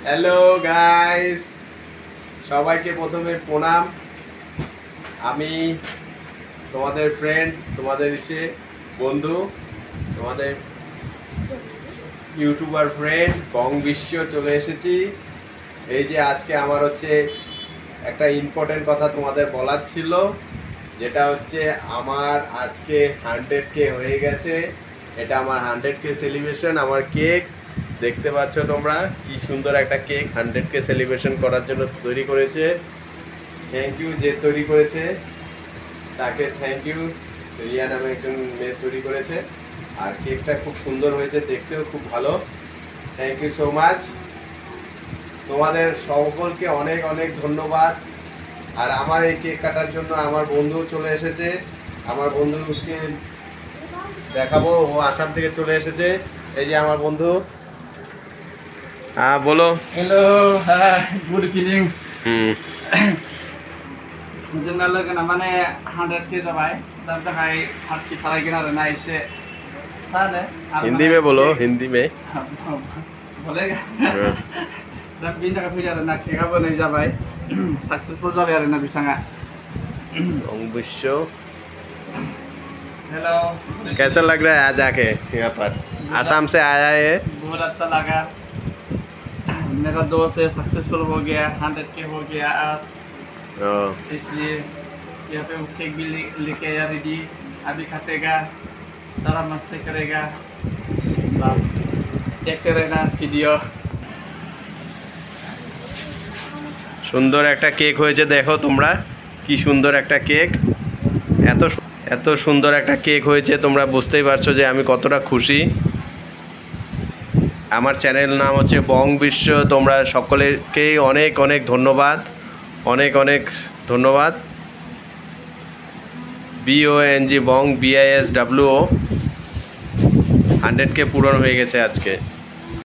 Hello guys, সবাইকে প্রথমে প্রণাম। আমি তোমাদের ফ্রেন্ড, তোমাদের বন্ধু, তোমাদের ইউটিউবার ফ্রেন্ড বং বিশ্ব চলে এসেছি। এই যে আজকে আমার একটা ইম্পর্টেন্ট কথা তোমাদের বলার ছিল, যেটা আমার আজকে 100K হয়ে গেছে। এটা আমার 100K সেলিব্রেশন। আমার কেক দেখতে পাচ্ছ তোমরা, কি সুন্দর একটা কেক 100K সেলিব্রেশন করার জন্য তৈরি করেছে। থ্যাংক ইউ যে তৈরি করেছে তাকে, থ্যাংক ইউ। রিয়া নামে একজন মেয়ে তৈরি করেছে, আর কেকটা খুব সুন্দর হয়েছে, দেখতেও খুব ভালো। Thank you so much. তোমাদের সকলকে অনেক অনেক ধন্যবাদ। আর আমার এই কেক কাটার জন্য আমার বন্ধু চলে এসেছে। আমার বন্ধুকে দেখাবো, ও আসাম থেকে চলে এসেছে। এই যে আমার বন্ধু। হ্যাঁ বলো। Hello, good evening. जोंना लोगोना माने 100K जाबाय, दानि थाखाय पार्टि खालायगोन आरोना एसे सानो। हिंदी में बोलो, हिंदी में बोलेगा। दा बिनि थाखाय फैदों आरोना, केकआ बोनाय जाबाय, साक्सेसफुल जाबाय आरोना बिथाङा। बं विश्व, हेलो, कैसा लग रहा है आज आके यहाँ पर? आसाम से आया है। बहुत अच्छा लगा। मेरा दोस्त है, सक्सेसफुल हो गया, 100K हो गया आज, इसलिए यहाँ पे केक भी लेके आया रेडी। अभी खातेगा, सारा मस्ती करेगा, बस देखते रहना वीडियो। সুন্দর একটা কেক হয়েছে, দেখো তোমরা কি সুন্দর একটা কেক। এত সুন্দর একটা কেক হয়েছে, তোমরা বুঝতেই পারছো যে আমি কতটা খুশি। আমার চ্যানেল নাম বং বিশ্ব। তোমরা সকলেকেই অনেক অনেক ধন্যবাদ, অনেক অনেক ধন্যবাদ। BONG বং BISWO 100K পূরণ হয়ে গেছে আজকে।